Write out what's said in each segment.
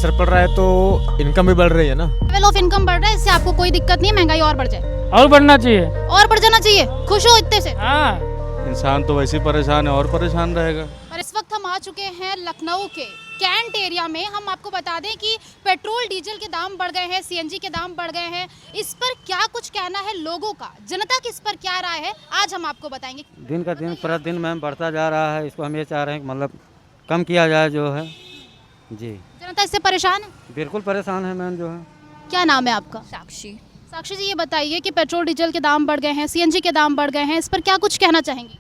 असर पड़ रहा है तो इनकम भी बढ़ रही है ना। लेवल ऑफ इनकम बढ़ रहा है, इससे आपको कोई दिक्कत नहीं है, महंगाई और बढ़ जाए? और बढ़ना चाहिए। और बढ़ जाना चाहिए, खुश हो इतने से? हाँ, इंसान तो वैसे ही परेशान है और परेशान रहेगा। और इस वक्त हम आ चुके हैं लखनऊ के कैंट एरिया में। हम आपको बता दें कि पेट्रोल डीजल के दाम बढ़ गए हैं, सीएनजी के दाम बढ़ गए हैं। इस पर क्या कुछ कहना है लोगों का, जनता की इस पर क्या राय है, आज हम आपको बताएंगे। दिन का दिन प्रतिदिन मैम बढ़ता जा रहा है। इसको हम ये चाह रहे हैं कि मतलब कम किया जाए जो है जी। जनता इससे परेशान है? बिल्कुल परेशान है मैम जो है। क्या नाम है आपका? साक्षी। साक्षी जी, ये बताइए कि पेट्रोल डीजल के दाम बढ़ गए हैं, सीएनजी के दाम बढ़ गए हैं, इस पर क्या कुछ कहना चाहेंगी?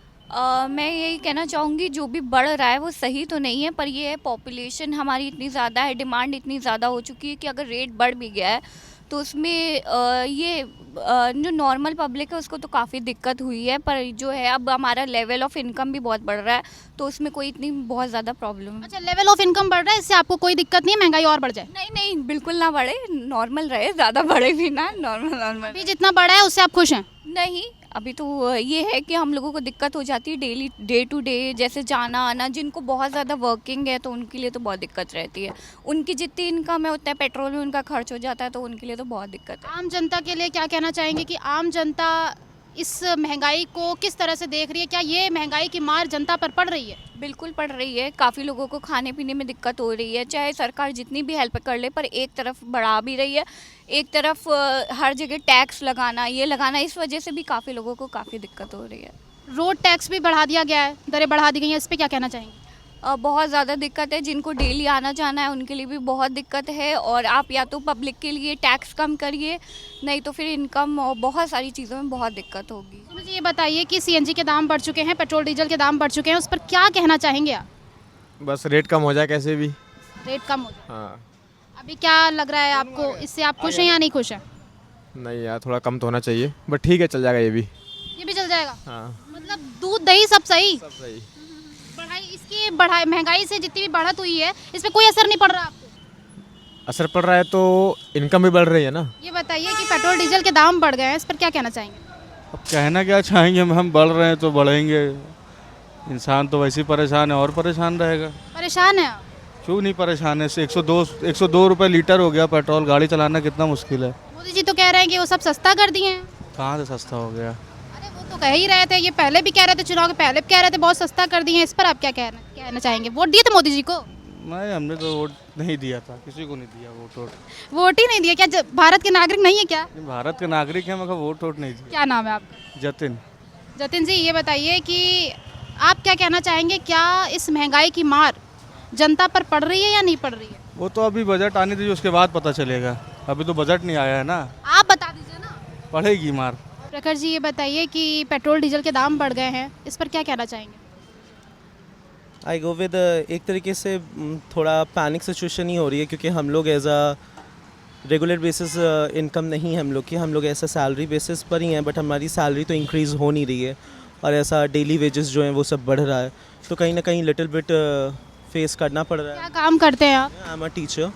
मैं यही कहना चाहूँगी, जो भी बढ़ रहा है वो सही तो नहीं है, पर ये है पॉपुलेशन हमारी इतनी ज़्यादा है, डिमांड इतनी ज़्यादा हो चुकी है कि अगर रेट बढ़ भी गया है तो उसमें जो नॉर्मल पब्लिक है उसको तो काफ़ी दिक्कत हुई है, पर जो है अब हमारा लेवल ऑफ इनकम भी बहुत बढ़ रहा है तो उसमें कोई इतनी बहुत ज़्यादा प्रॉब्लम। अच्छा, लेवल ऑफ इनकम बढ़ रहा है, इससे आपको कोई दिक्कत नहीं है, महंगाई और बढ़ जाए? नहीं नहीं, बिल्कुल ना बढ़े, नॉर्मल रहे, ज़्यादा बढ़े भी ना, नॉर्मल। अभी जितना बढ़ा है उससे आप खुश हैं? नहीं, अभी तो ये है कि हम लोगों को दिक्कत हो जाती है डेली, डे टू डे, जैसे जाना आना। जिनको बहुत ज़्यादा वर्किंग है तो उनके लिए तो बहुत दिक्कत रहती है। उनकी जितनी इनकम है उतना पेट्रोल में उनका खर्च हो जाता है तो उनके लिए तो बहुत दिक्कत है। आम जनता के लिए क्या कहना चाहेंगे कि आम जनता इस महंगाई को किस तरह से देख रही है? क्या ये महंगाई की मार जनता पर पड़ रही है? बिल्कुल पड़ रही है, काफ़ी लोगों को खाने पीने में दिक्कत हो रही है, चाहे सरकार जितनी भी हेल्प कर ले, पर एक तरफ बढ़ा भी रही है, एक तरफ हर जगह टैक्स लगाना, ये लगाना, इस वजह से भी काफ़ी लोगों को काफ़ी दिक्कत हो रही है। रोड टैक्स भी बढ़ा दिया गया है, दरें बढ़ा दी गई हैं, इस पर क्या कहना चाहेंगे? बहुत ज़्यादा दिक्कत है, जिनको डेली आना जाना है उनके लिए भी बहुत दिक्कत है। और आप या तो पब्लिक के लिए टैक्स कम करिए, नहीं तो फिर इनकम और बहुत सारी चीज़ों में बहुत दिक्कत होगी। तो मुझे ये बताइए कि सीएनजी के दाम बढ़ चुके हैं, पेट्रोल डीजल के दाम बढ़ चुके हैं, उस पर क्या कहना चाहेंगे आप? बस रेट कम हो जाए कैसे भी। रेट कम हो जाए? हाँ। अभी क्या लग रहा है आपको, इससे आप खुश हैं या नहीं खुश हैं? नहीं यार, थोड़ा कम तो होना चाहिए, बट ठीक है, चल जाएगा ये भी। ये भी चल जाएगा? हाँ, मतलब दूध दही सब सही? सब सही। बढ़ाई महंगाई से जितनी भी बढ़त हुई है, इस पे कोई असर नहीं पड़ रहा आपको? असर पड़ रहा है तो इनकम भी बढ़ रही है ना। ये बताइए कि पेट्रोल डीजल के दाम बढ़ गए हैं, इस पर क्या कहना चाहेंगे? अब कहना क्या चाहेंगे, हम बढ़ रहे हैं तो बढ़ेंगे। इंसान तो वैसे ही परेशान है और परेशान रहेगा। परेशान है आप? क्यों नहीं परेशान है, 102 रुपये लीटर हो गया पेट्रोल, गाड़ी चलाना कितना मुश्किल है। मोदी जी तो कह रहे हैं कि वो सब सस्ता कर दिए हैं। कहाँ से सस्ता हो गया? अरे वो तो कह ही रहे थे, ये पहले भी कह रहे थे, चुनाव के पहले भी कह रहे थे बहुत सस्ता कर दिए हैं, इस पर आप क्या कहना चाहेंगे? वोट दिए थे मोदी जी को? नहीं, हमने तो वोट नहीं दिया था, किसी को नहीं दिया वोट। वोट ही नहीं दिया? क्या भारत के नागरिक नहीं है क्या? भारत के नागरिक हैं मगर वोट नहीं दिया। क्या नाम है आपका? जतिन। जतिन जी, ये बताइए कि आप क्या कहना चाहेंगे, क्या इस महंगाई की मार जनता पर पड़ रही है या नहीं पड़ रही है? वो तो अभी बजट आने दीजिए, उसके बाद पता चलेगा, अभी तो बजट नहीं आया है ना। आप बता दीजिए ना। पड़ेगी मार। प्रखर जी, ये बताइए कि पेट्रोल डीजल के दाम बढ़ गए हैं, इस पर क्या कहना चाहेंगे? आई गो विद एक तरीके से थोड़ा पैनिक सिचुएशन ही हो रही है, क्योंकि हम लोग as a regular basis income नहीं है हम लोग की, हम लोग ऐसा सैलरी बेसिस पर ही हैं, बट हमारी सैलरी तो इंक्रीज़ हो नहीं रही है और ऐसा डेली वेजेस जो हैं वो सब बढ़ रहा है, तो कहीं ना कहीं लिटिल बिट फेस करना पड़ रहा है। क्या काम करते हैं आप? I am a teacher. आपके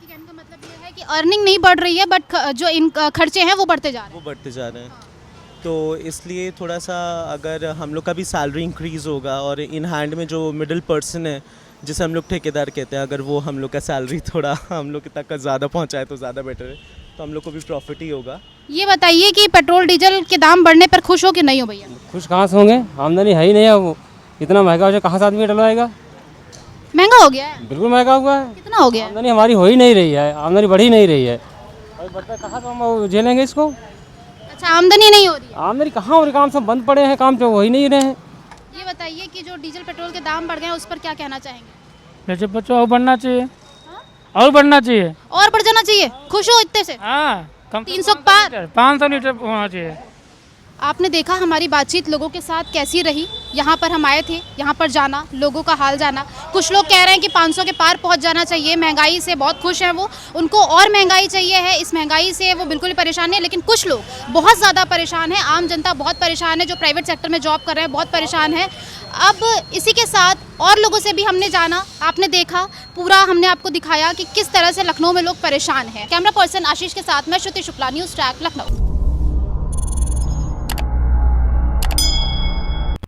कहने का मतलब ये है कि अर्निंग नहीं बढ़ रही है, बट जो इन खर्चे हैं वो बढ़ते जा रहे हैं। वो बढ़ते जा रहे हैं, तो इसलिए थोड़ा सा अगर हम लोग का भी सैलरी इंक्रीज़ होगा और इन हैंड में जो मिडिल पर्सन है जिसे हम लोग ठेकेदार कहते हैं, अगर वो हम लोग का सैलरी थोड़ा हम लोग तक का ज़्यादा पहुंचाए तो ज़्यादा बेटर है, तो हम लोग को भी प्रॉफिट ही होगा। ये बताइए कि पेट्रोल डीजल के दाम बढ़ने पर खुश हो कि नहीं हो भैया? खुश कहाँ से होंगे, आमदनी है ही नहीं है, वो इतना महंगा हो जाए कहाँ से आदमी डलवाएगा। महंगा हो गया है? बिल्कुल महंगा हुआ है, कितना हो गया है? आमदनी हमारी हो ही नहीं रही है, आमदनी बढ़ ही नहीं रही है, और बढ़ता कहाँ से हम झेलेंगे इसको। अच्छा, आमदनी नहीं हो रही है? आमदनी कहाँ हो रही, काम सब बंद पड़े हैं, काम तो हो ही नहीं रहे हैं। ये बताइए कि जो डीजल पेट्रोल के दाम बढ़ गए हैं, उस पर क्या कहना चाहेंगे? जैसे बच्चों और बढ़ना चाहिए, और बढ़ना चाहिए। और बढ़ जाना चाहिए, खुश हो इतने से? हाँ, कम 300 पार? 500 लीटर होना चाहिए। आपने देखा हमारी बातचीत लोगों के साथ कैसी रही। यहाँ पर हम आए थे, यहाँ पर जाना, लोगों का हाल जाना। कुछ लोग कह रहे हैं कि 500 के पार पहुँच जाना चाहिए, महंगाई से बहुत खुश हैं वो, उनको और महंगाई चाहिए है, इस महंगाई से वो बिल्कुल भी परेशान नहीं है। लेकिन कुछ लोग बहुत ज़्यादा परेशान हैं, आम जनता बहुत परेशान है, जो प्राइवेट सेक्टर में जॉब कर रहे हैं बहुत परेशान है। अब इसी के साथ और लोगों से भी हमने जाना, आपने देखा, पूरा हमने आपको दिखाया कि किस तरह से लखनऊ में लोग परेशान हैं। कैमरा पर्सन आशीष के साथ मैं श्रुति शुक्ला, न्यूज़ ट्रैक लखनऊ।